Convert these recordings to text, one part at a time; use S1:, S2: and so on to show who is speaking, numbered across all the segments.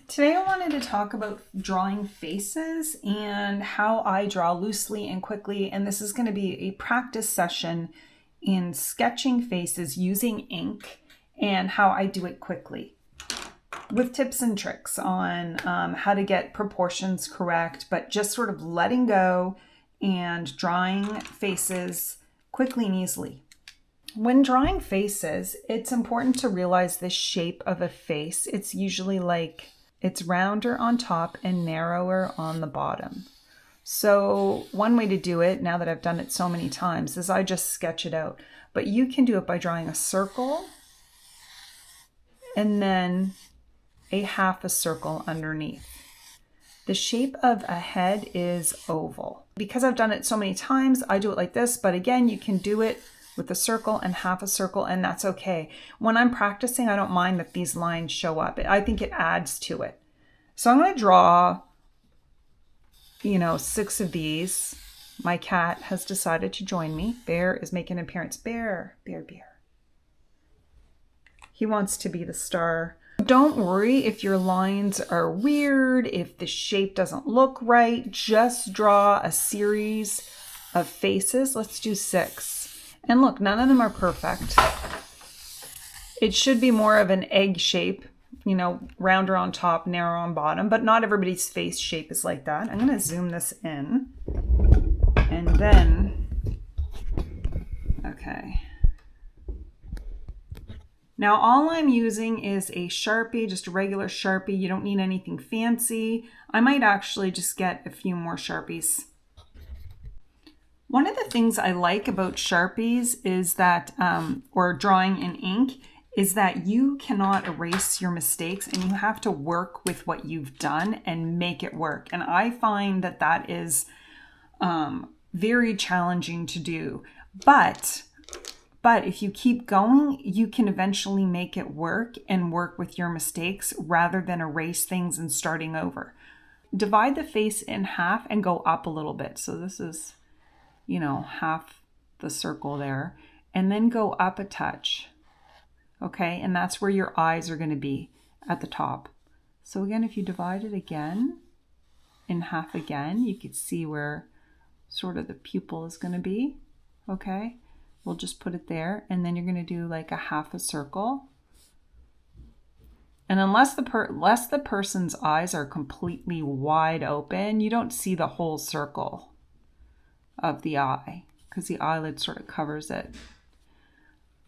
S1: Today I wanted to talk about drawing faces and how I draw loosely and quickly, and this is going to be a practice session in sketching faces using ink and how I do it quickly, with tips and tricks on how to get proportions correct, but just sort of letting go and drawing faces quickly and easily. When drawing faces, it's important to realize the shape of a face. It's usually like it's rounder on top and narrower on the bottom. So one way to do it, now that I've done it so many times, is I just sketch it out. But you can do it by drawing a circle and then a half a circle underneath. The shape of a head is oval. Because I've done it so many times, I do it like this, but again, you can do it with a circle and half a circle, and that's okay. When I'm practicing, I don't mind that these lines show up. I think it adds to it. So I'm going to draw, 6 of these. My cat has decided to join me. Bear is making an appearance. Bear. He wants to be the star. Don't worry if your lines are weird, if the shape doesn't look right. Just draw a series of faces. Let's do 6. And look, none of them are perfect. It should be more of an egg shape, rounder on top, narrow on bottom, but not everybody's face shape is like that. I'm going to zoom this in. And then, okay. Now all I'm using is a Sharpie, just a regular Sharpie. You don't need anything fancy. I might actually just get a few more Sharpies. One of the things I like about Sharpies is that, or drawing in ink, is that you cannot erase your mistakes and you have to work with what you've done and make it work. And I find that that is very challenging to do. But if you keep going, you can eventually make it work and work with your mistakes rather than erase things and starting over. Divide the face in half and go up a little bit. So this is, half the circle there, and then go up a touch. Okay, and that's where your eyes are going to be at the top. So again, if you divide it again in half again, you could see where sort of the pupil is going to be. Okay, we'll just put it there, and then you're going to do like a half a circle. And unless the person's eyes are completely wide open, you don't see the whole circle of the eye because the eyelid sort of covers it.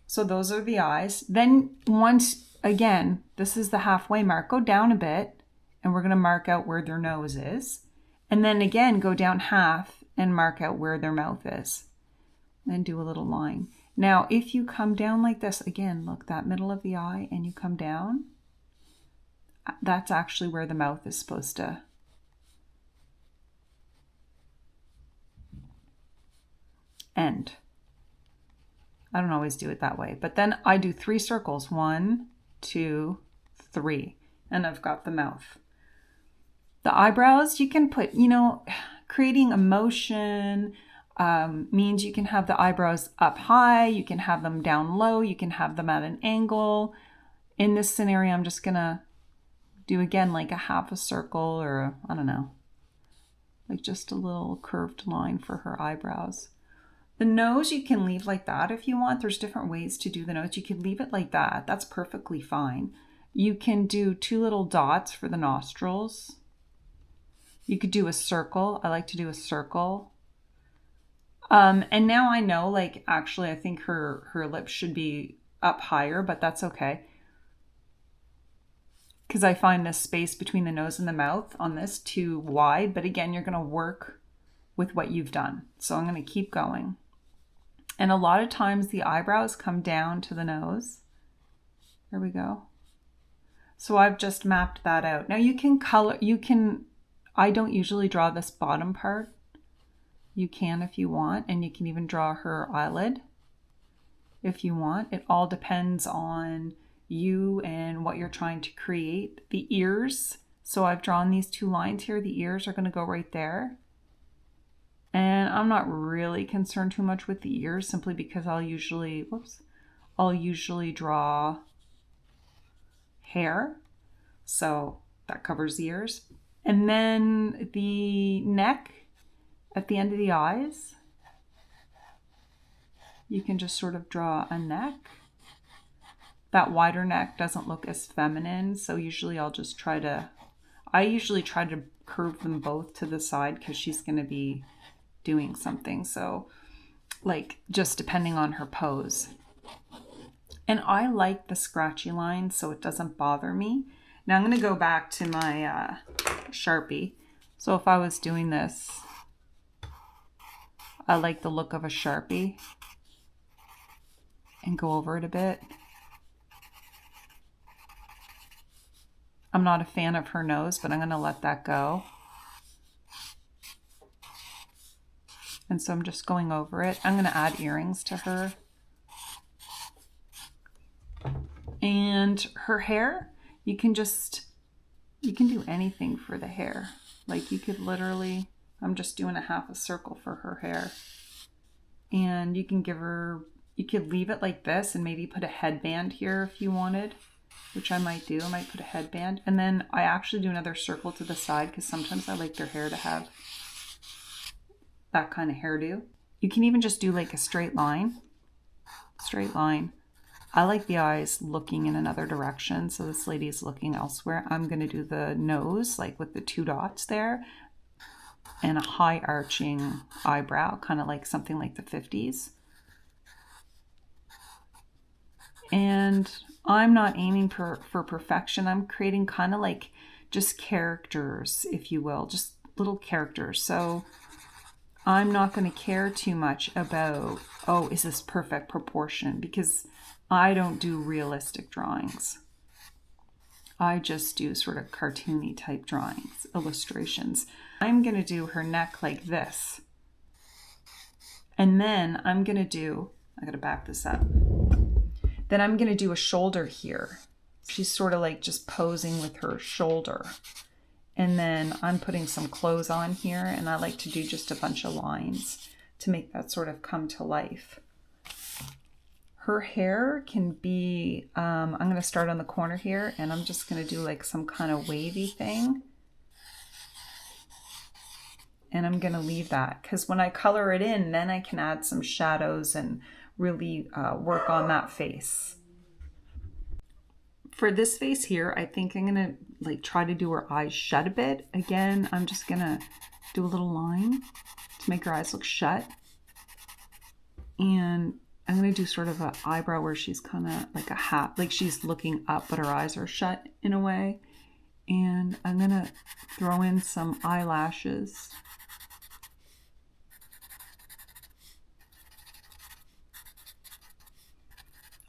S1: So those are the eyes. Then once again, this is the halfway mark, go down a bit and we're going to mark out where their nose is. And then again, go down half and mark out where their mouth is. Then do a little line. Now, if you come down like this, again, look, that middle of the eye, and you come down, that's actually where the mouth is supposed to end. I don't always do it that way, but then I do 3 circles. 1, 2, 3, and I've got the mouth. The eyebrows, you can put, creating emotion means you can have the eyebrows up high, you can have them down low, you can have them at an angle. In this scenario, I'm just gonna do again like a half a circle, or I don't know, like just a little curved line for her eyebrows. The nose you can leave like that if you want. There's different ways to do the nose. You can leave it like that. That's perfectly fine. You can do 2 little dots for the nostrils. You could do a circle. I like to do a circle. And now I know, actually I think her lips should be up higher, but that's okay. Because I find this space between the nose and the mouth on this too wide. But again, you're going to work with what you've done. So I'm going to keep going. And a lot of times the eyebrows come down to the nose. There we go. So I've just mapped that out. Now you can color, I don't usually draw this bottom part. You can if you want, and you can even draw her eyelid if you want. It all depends on you and what you're trying to create. The ears, so I've drawn these 2 lines here. The ears are going to go right there. And I'm not really concerned too much with the ears, simply because I'll usually draw hair. So That covers the ears. And then the neck at the end of the eyes, you can just sort of draw a neck. That wider neck doesn't look as feminine, so usually I usually try to curve them both to the side because she's going to be doing something. So like just depending on her pose. And I like the scratchy lines so it doesn't bother me. Now I'm going to go back to my Sharpie. So if I was doing this, I like the look of a Sharpie and go over it a bit. I'm not a fan of her nose, but I'm going to let that go. And so I'm just going over it. I'm going to add earrings to her. And her hair, you can do anything for the hair. Like you could literally, I'm just doing a half a circle for her hair. And you could leave it like this and maybe put a headband here if you wanted, which I might do. I might put a headband. And then I actually do another circle to the side because sometimes I like their hair to have that kind of hairdo. You can even just do like a straight line. Straight line. I like the eyes looking in another direction. So this lady is looking elsewhere. I'm going to do the nose like with the 2 dots there and a high arching eyebrow, kind of like something like the 50s. And I'm not aiming for perfection. I'm creating kind of like just characters, if you will, just little characters. So I'm not going to care too much about, oh, is this perfect proportion? Because I don't do realistic drawings. I just do sort of cartoony type drawings, illustrations. I'm going to do her neck like this. And then I'm going to do, I got to back this up. Then I'm going to do a shoulder here. She's sort of like just posing with her shoulder. And then I'm putting some clothes on here, and I like to do just a bunch of lines to make that sort of come to life. Her hair can be, I'm going to start on the corner here, and I'm just going to do like some kind of wavy thing. And I'm going to leave that because when I color it in, then I can add some shadows and really work on that face. For this face here, I think I'm gonna like try to do her eyes shut a bit. Again, I'm just gonna do a little line to make her eyes look shut. And I'm gonna do sort of an eyebrow where she's kind of like a hat, like she's looking up, but her eyes are shut in a way. And I'm gonna throw in some eyelashes.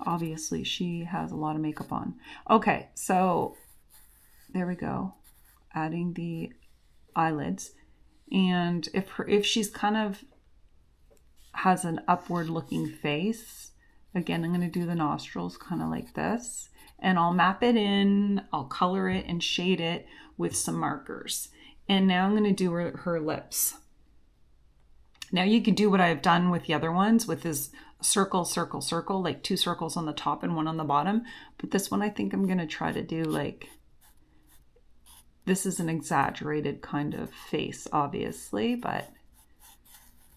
S1: Obviously, she has a lot of makeup on. Okay, so there we go. Adding the eyelids. And if she's kind of has an upward looking face, again, I'm going to do the nostrils kind of like this. And I'll map it in, I'll color it and shade it with some markers. And now I'm going to do her lips. Now you can do what I've done with the other ones with this circle, circle, circle, like 2 circles on the top and 1 on the bottom. But this one I think I'm going to try to do like, this is an exaggerated kind of face, obviously, but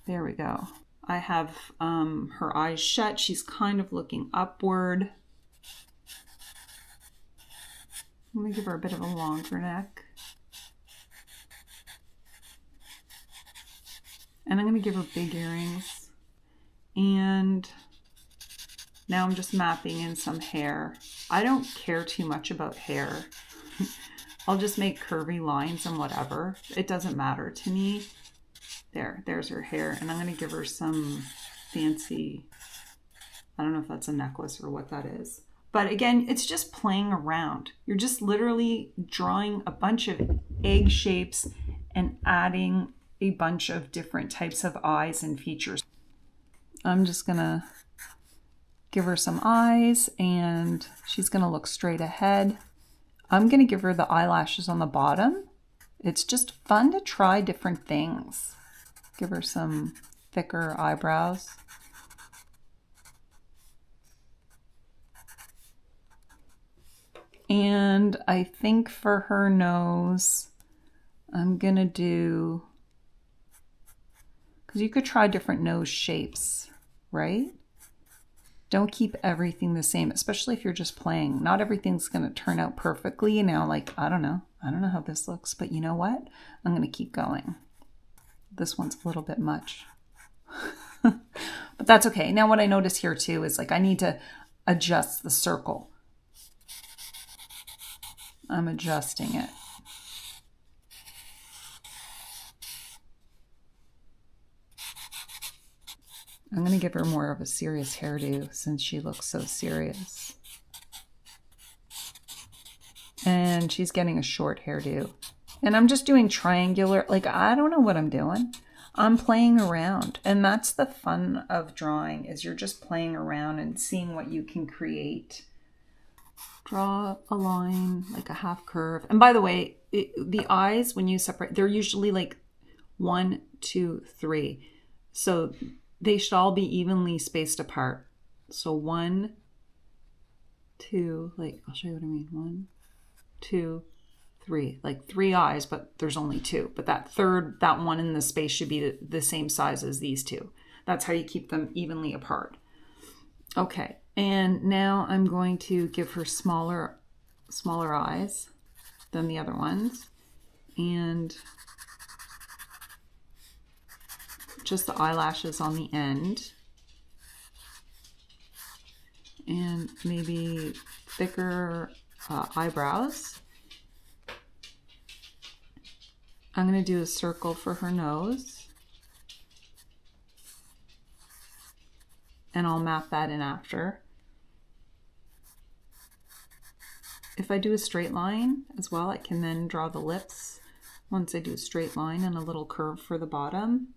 S1: there we go. I have her eyes shut. She's kind of looking upward. I'm going to give her a bit of a longer neck. And I'm going to give her big earrings. And now I'm just mapping in some hair. I don't care too much about hair. I'll just make curvy lines and whatever. It doesn't matter to me. There's her hair. And I'm going to give her some fancy, I don't know if that's a necklace or what that is. But again, it's just playing around. You're just literally drawing a bunch of egg shapes and adding a bunch of different types of eyes and features. I'm just gonna give her some eyes and she's gonna look straight ahead. I'm gonna give her the eyelashes on the bottom. It's just fun to try different things. Give her some thicker eyebrows. And I think for her nose, I'm going to do, because you could try different nose shapes, right? Don't keep everything the same, especially if you're just playing. Not everything's going to turn out perfectly. Now, like, I don't know how this looks, but you know what? I'm going to keep going. This one's a little bit much. But that's okay. Now what I notice here too is like I need to adjust the circle. I'm adjusting it. I'm going to give her more of a serious hairdo since she looks so serious. And she's getting a short hairdo. And I'm just doing triangular, like I don't know what I'm doing. I'm playing around. And that's the fun of drawing, is you're just playing around and seeing what you can create. Draw a line, like a half curve. And by the way, the eyes, when you separate, they're usually like 1, 2, 3. So they should all be evenly spaced apart. So 1, 2, like I'll show you what I mean. 1, 2, 3, like 3 eyes, but there's only 2. But that one in the space should be the same size as these 2. That's how you keep them evenly apart. Okay, and now I'm going to give her smaller eyes than the other ones, and just the eyelashes on the end, and maybe thicker eyebrows. I'm going to do a circle for her nose, and I'll map that in after. If I do a straight line as well, I can then draw the lips once I do a straight line and a little curve for the bottom.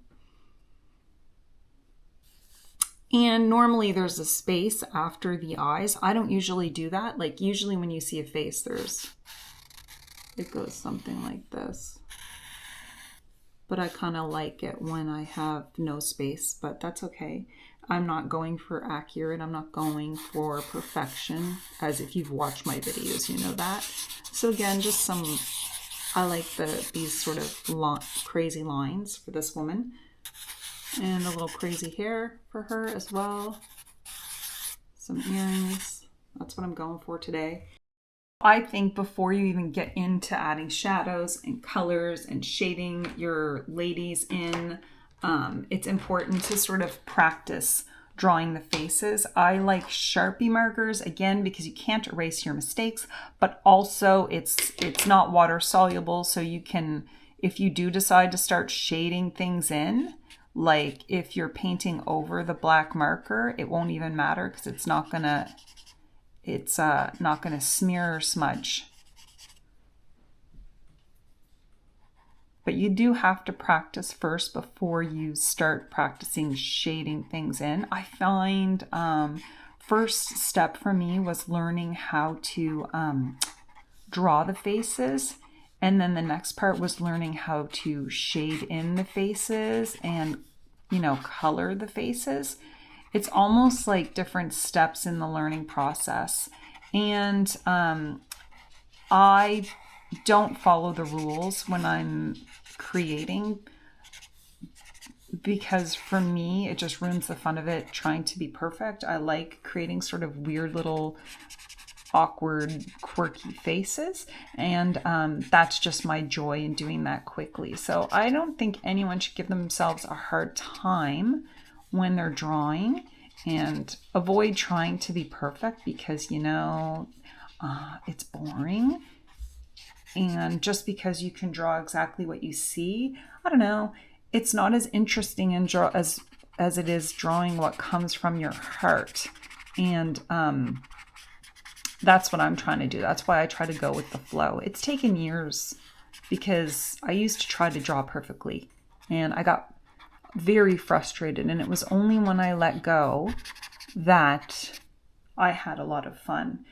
S1: And normally there's a space after the eyes. I don't usually do that. Like usually when you see a face, it goes something like this. But I kind of like it when I have no space, but that's okay. I'm not going for accurate. I'm not going for perfection, as if you've watched my videos, you know that. So again, just I like these sort of crazy lines for this woman. And a little crazy hair for her as well. Some earrings. That's what I'm going for today. I think before you even get into adding shadows and colors and shading your ladies in, it's important to sort of practice drawing the faces. I like Sharpie markers, again, because you can't erase your mistakes, but also it's not water soluble, so you can, if you do decide to start shading things in, like if you're painting over the black marker, it won't even matter because it's not gonna smear or smudge. But you do have to practice first before you start practicing shading things in. I find first step for me was learning how to draw the faces. And then the next part was learning how to shade in the faces and, color the faces. It's almost like different steps in the learning process. And I don't follow the rules when I'm creating, because for me, it just ruins the fun of it trying to be perfect. I like creating sort of weird little awkward, quirky faces, and that's just my joy in doing that quickly. So I don't think anyone should give themselves a hard time when they're drawing, and avoid trying to be perfect because it's boring. And just because you can draw exactly what you see, I don't know, it's not as interesting as it is drawing what comes from your heart. And that's what I'm trying to do. That's why I try to go with the flow. It's taken years because I used to try to draw perfectly and I got very frustrated, and it was only when I let go that I had a lot of fun.